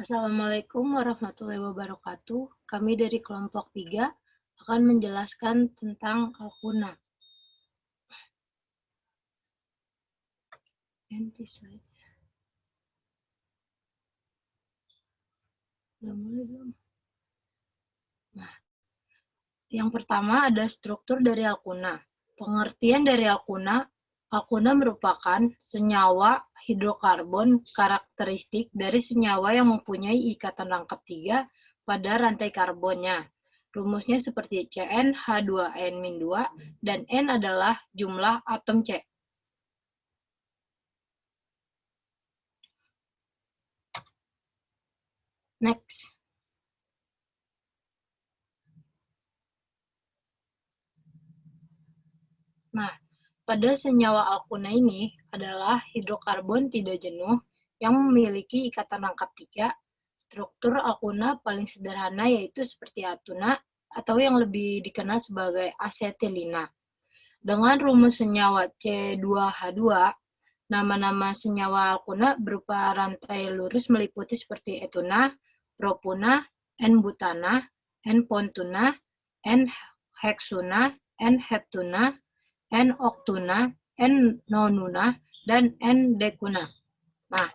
Assalamualaikum warahmatullahi wabarakatuh. Kami dari kelompok 3 akan menjelaskan tentang alkuna. Ganti slide. Nah, yang pertama ada struktur dari alkuna. Pengertian dari alkuna merupakan senyawa hidrokarbon karakteristik dari senyawa yang mempunyai ikatan rangkap 3 pada rantai karbonnya. Rumusnya seperti CnH2n-2 dan N adalah jumlah atom C. Next. Nah, pada senyawa alkuna ini adalah hidrokarbon tidak jenuh yang memiliki ikatan rangkap 3. Struktur alkuna paling sederhana yaitu seperti atuna atau yang lebih dikenal sebagai asetilina. Dengan rumus senyawa C2H2, nama-nama senyawa alkuna berupa rantai lurus meliputi seperti etuna, propuna, N-butana, N-pontuna, N-heksuna, N-heptuna, N-oktuna, N-nonuna, dan N-dekuna. Nah,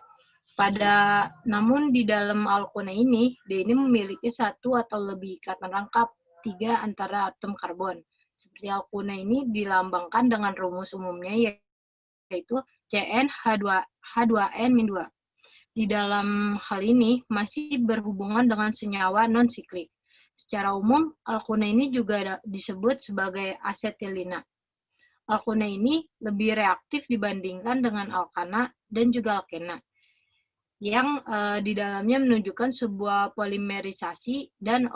namun di dalam alkuna ini, D ini memiliki satu atau lebih ikatan rangkap 3 antara atom karbon. Seperti alkuna ini dilambangkan dengan rumus umumnya yaitu CnH2n-2. Di dalam hal ini masih berhubungan dengan senyawa non-siklik. Secara umum, alkuna ini juga disebut sebagai asetilina. Alkuna ini lebih reaktif dibandingkan dengan alkana dan juga alkena, yang di dalamnya menunjukkan sebuah polimerisasi dan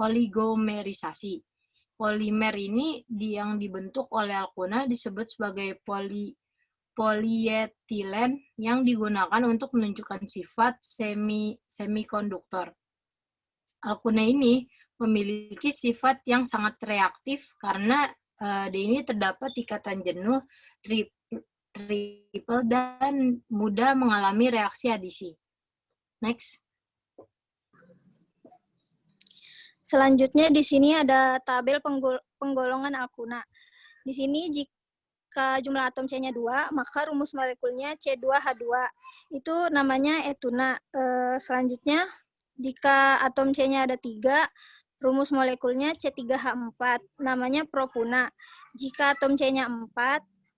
oligomerisasi. Polimer ini yang dibentuk oleh alkuna disebut sebagai polietilen yang digunakan untuk menunjukkan sifat semikonduktor. Alkuna ini memiliki sifat yang sangat reaktif karena di ini terdapat ikatan jenuh triple dan mudah mengalami reaksi adisi. Next. Selanjutnya di sini ada tabel penggolongan alkuna. Di sini jika jumlah atom C-nya 2, maka rumus molekulnya C2H2. Itu namanya etuna. Selanjutnya, jika atom C-nya ada 3, rumus molekulnya C3H4, namanya propuna. Jika atom C-nya 4,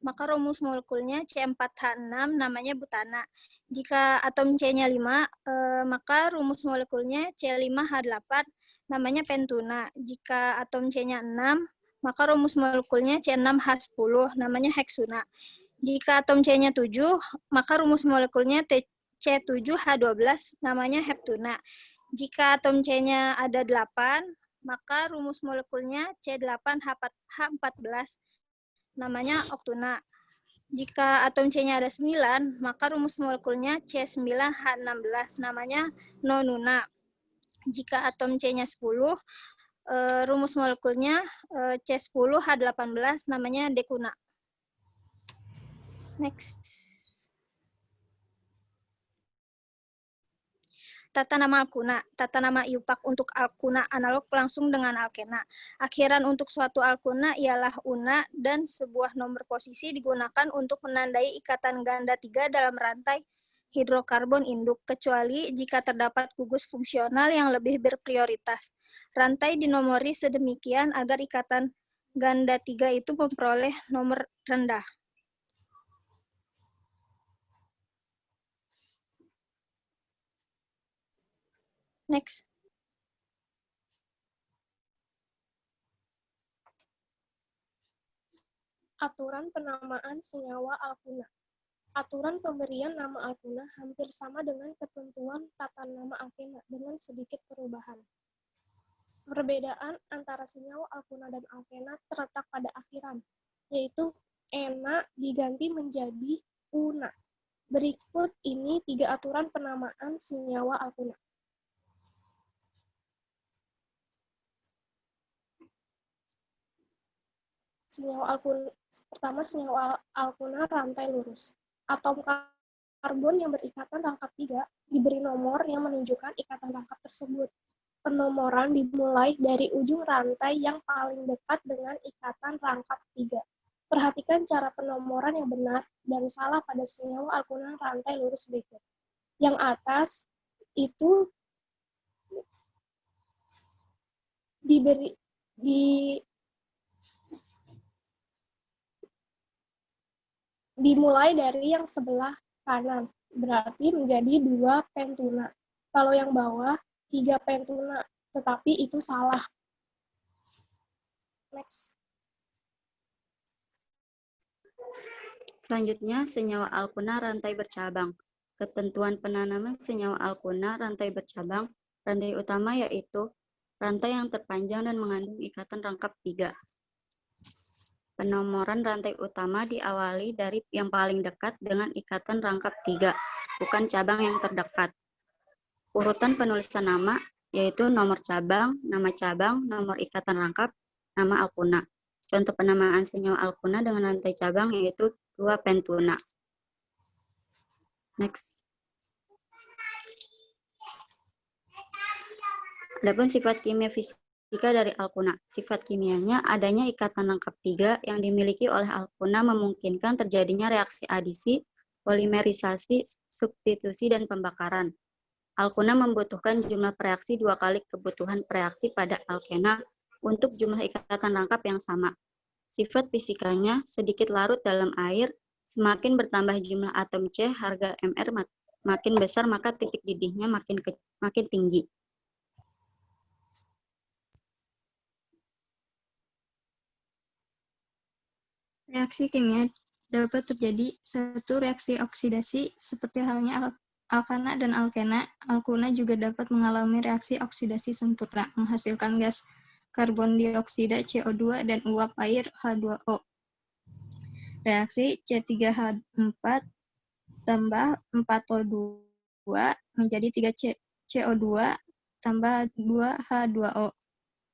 maka rumus molekulnya C4H6, namanya butana. Jika atom C-nya 5, maka rumus molekulnya C5H8, namanya pentuna. Jika atom C-nya 6, maka rumus molekulnya C6H10, namanya heksuna. Jika atom C-nya 7, maka rumus molekulnya C7H12, namanya heptuna. Jika atom C-nya ada 8, maka rumus molekulnya C8H14, namanya oktuna. Jika atom C-nya ada 9, maka rumus molekulnya C9H16, namanya nonuna. Jika atom C-nya 10, rumus molekulnya C10H18, namanya dekuna. Next. Tata nama alkuna. Tata nama IUPAC untuk alkuna analog langsung dengan alkena. Akhiran untuk suatu alkuna ialah una dan sebuah nomor posisi digunakan untuk menandai ikatan ganda 3 dalam rantai hidrokarbon induk, kecuali jika terdapat gugus fungsional yang lebih berprioritas. Rantai dinomori sedemikian agar ikatan ganda 3 itu memperoleh nomor rendah. Next. Aturan penamaan senyawa alkuna. Aturan pemberian nama alkuna hampir sama dengan ketentuan tata nama alkena dengan sedikit perubahan. Perbedaan antara senyawa alkuna dan alkena terletak pada akhiran, yaitu ena diganti menjadi una. Berikut ini 3 aturan penamaan senyawa alkuna. Senyawa alkuna, pertama senyawa alkuna rantai lurus. Atom karbon yang berikatan rangkap 3 diberi nomor yang menunjukkan ikatan rangkap tersebut. Penomoran dimulai dari ujung rantai yang paling dekat dengan ikatan rangkap 3. Perhatikan cara penomoran yang benar dan salah pada senyawa alkuna rantai lurus berikut. Yang atas itu dimulai dari yang sebelah kanan, berarti menjadi 2 pentuna. Kalau yang bawah 3 pentuna, tetapi itu salah. Next. Selanjutnya, senyawa alkuna rantai bercabang. Ketentuan penanaman senyawa alkuna rantai bercabang, rantai utama yaitu rantai yang terpanjang dan mengandung ikatan rangkap 3. Penomoran rantai utama diawali dari yang paling dekat dengan ikatan rangkap 3, bukan cabang yang terdekat. Urutan penulisan nama yaitu nomor cabang, nomor ikatan rangkap, nama alkuna. Contoh penamaan senyawa alkuna dengan rantai cabang yaitu 2 pentuna. Next. Adapun sifat kimia fisika dari alkuna. Sifat kimianya adanya ikatan rangkap 3 yang dimiliki oleh alkuna memungkinkan terjadinya reaksi adisi, polimerisasi, substitusi, dan pembakaran. Alkuna membutuhkan jumlah reaksi 2 kali kebutuhan reaksi pada alkena untuk jumlah ikatan rangkap yang sama. Sifat fisikanya sedikit larut dalam air, semakin bertambah jumlah atom C, harga Mr makin besar, maka titik didihnya makin tinggi. Reaksi kimia dapat terjadi satu reaksi oksidasi seperti halnya alkana dan alkena. Alkuna juga dapat mengalami reaksi oksidasi sempurna, menghasilkan gas karbon dioksida CO2 dan uap air H2O. Reaksi C3H4 tambah 4O2 menjadi 3CO2 tambah 2H2O.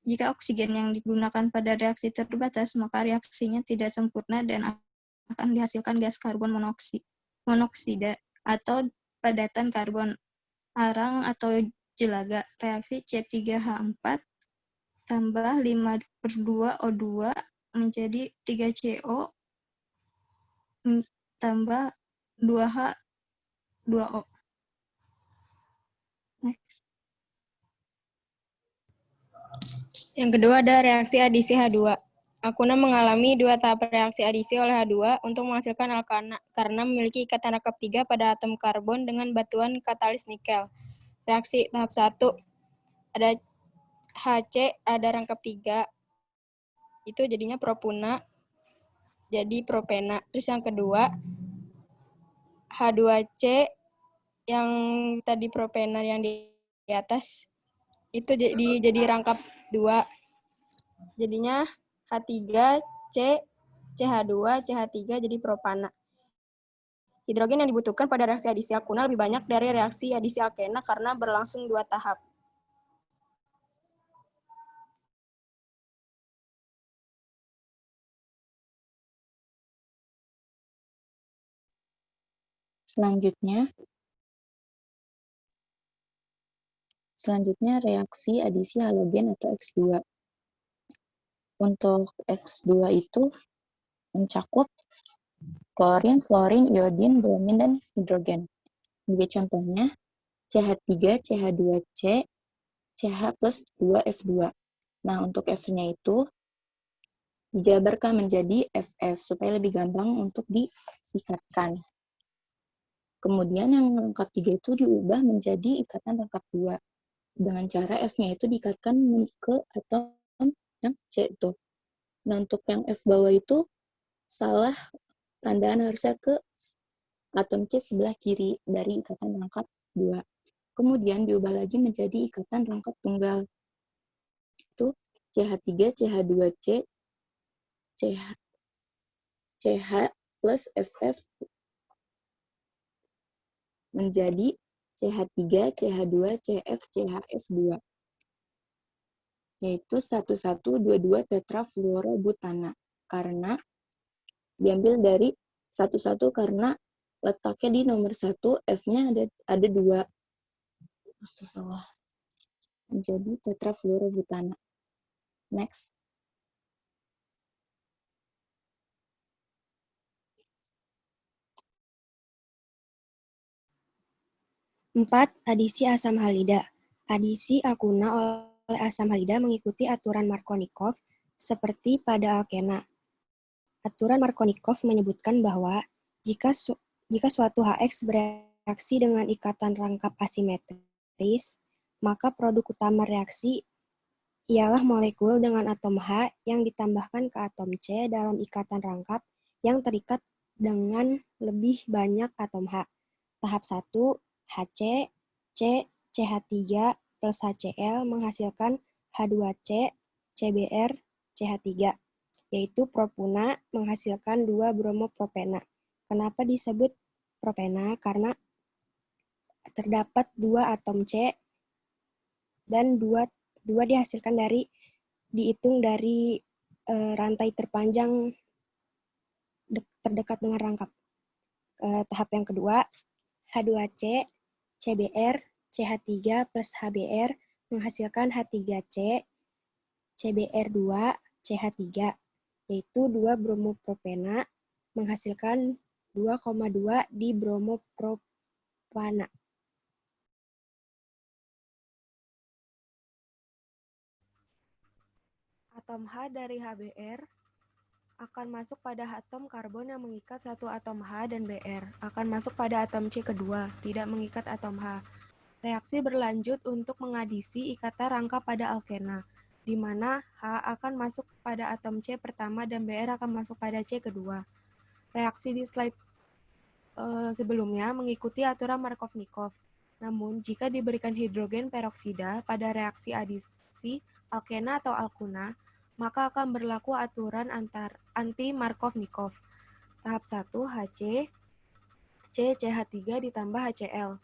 Jika oksigen yang digunakan pada reaksi terbatas, maka reaksinya tidak sempurna dan akan dihasilkan gas karbon monoksida atau padatan karbon, arang atau jelaga. Reaksi C3H4 tambah 5/2O2 menjadi 3CO tambah 2H2O. Next. Yang kedua ada reaksi adisi H2. Alkuna mengalami 2 tahap reaksi adisi oleh H2 untuk menghasilkan alkana karena memiliki ikatan rangkap 3 pada atom karbon dengan batuan katalis nikel. Reaksi tahap 1 ada HC, ada rangkap 3, itu jadinya propuna, jadi propena. Terus yang kedua, H2C yang tadi propena yang di atas, itu jadi rangkap 2. Jadinya H3C, CH2, CH3 jadi propana. Hidrogen yang dibutuhkan pada reaksi adisi alkuna lebih banyak dari reaksi adisi alkena karena berlangsung 2 tahap. Selanjutnya reaksi adisi halogen atau X2. Untuk X2 itu mencakup klorin, fluorin, iodin, bromin, dan hidrogen. Sebagai contohnya, CH3, CH2C, CH plus 2F2. Nah, untuk F-nya itu dijabarkan menjadi FF supaya lebih gampang untuk diikatkan. Kemudian yang rangkap 3 itu diubah menjadi ikatan rangkap 2. Dengan cara F-nya itu diikatkan ke atom yang C itu. Nah, untuk yang F bawah itu salah, tandaan harusnya ke atom C sebelah kiri dari ikatan rangkap 2. Kemudian diubah lagi menjadi ikatan rangkap tunggal. Itu CH3, CH2C, CH plus FF menjadi CH3, CH2, CF, CHF2. Yaitu 1122 tetrafluorobutana. Karena diambil dari 11 karena letaknya di nomor 1, F-nya ada 2. Astagfirullah. Menjadi tetrafluorobutana. Next. Empat, adisi asam halida. Adisi alkuna oleh asam halida mengikuti aturan Markovnikov seperti pada alkena. Aturan Markovnikov menyebutkan bahwa jika suatu HX bereaksi dengan ikatan rangkap asimetris, maka produk utama reaksi ialah molekul dengan atom H yang ditambahkan ke atom C dalam ikatan rangkap yang terikat dengan lebih banyak atom H. Tahap 1, HC, C, CH3 plus HCl menghasilkan H2C, CBr, CH3, yaitu propuna menghasilkan 2 bromopropena. Kenapa disebut propena? Karena terdapat 2 atom C dan 2 dihasilkan dihitung dari rantai terpanjang terdekat dengan rangkap. Tahap yang kedua, H2C, CBr, CH3 plus HBr menghasilkan H3C, CBr2, CH3, yaitu 2 bromopropena menghasilkan 2,2 dibromopropana. Atom H dari HBr akan masuk pada atom karbon yang mengikat satu atom H dan Br, akan masuk pada atom C kedua, tidak mengikat atom H. Reaksi berlanjut untuk mengadisi ikatan rangkap pada alkena, di mana H akan masuk pada atom C pertama dan Br akan masuk pada C kedua. Reaksi di slide sebelumnya mengikuti aturan Markovnikov. Namun, jika diberikan hidrogen peroksida pada reaksi adisi alkena atau alkuna, maka akan berlaku aturan anti-Markovnikov. Tahap 1, HC, C, CH3 ditambah HCl.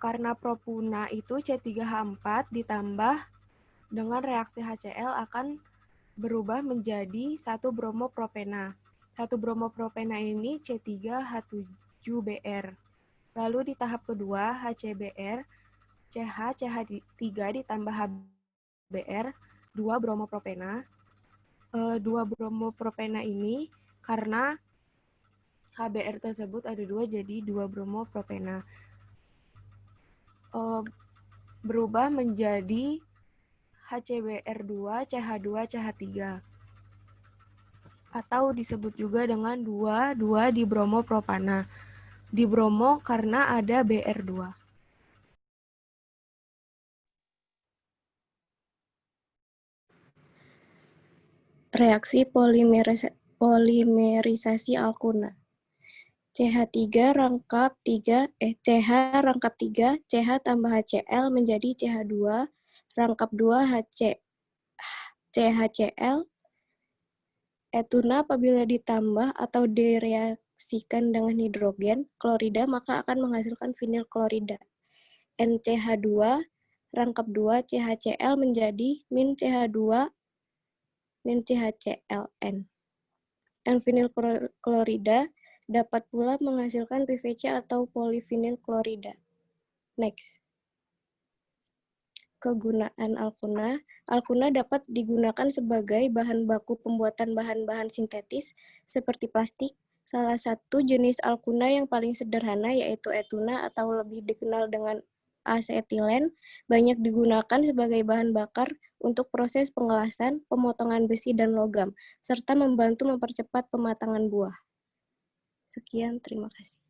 Karena propuna itu C3H4 ditambah dengan reaksi HCl akan berubah menjadi 1 bromopropena. 1 bromopropena ini C3H7Br. Lalu di tahap kedua, HCBr, CH3 ditambah HBr, 2 bromopropena. 2 bromopropena ini karena HBr tersebut ada 2, jadi 2 bromopropena. Berubah menjadi HCBr2, CH2, CH3. Atau disebut juga dengan 2 dibromopropana. Dibromo karena ada Br2. Reaksi polimerisasi alkuna. CH3 rangkap 3, CH rangkap 3, CH tambah HCl menjadi CH2 rangkap 2 CHCl. Etuna apabila ditambah atau direaksikan dengan hidrogen klorida maka akan menghasilkan vinil klorida. NCH2 rangkap 2 CHCl menjadi min CH2 min CHClN. N-vinil klorida dapat pula menghasilkan PVC atau polivinil klorida. Next. Kegunaan alkuna. Alkuna dapat digunakan sebagai bahan baku pembuatan bahan-bahan sintetis seperti plastik. Salah satu jenis alkuna yang paling sederhana yaitu etuna atau lebih dikenal dengan asetilen banyak digunakan sebagai bahan bakar untuk proses pengelasan, pemotongan besi dan logam, serta membantu mempercepat pematangan buah. Sekian, terima kasih.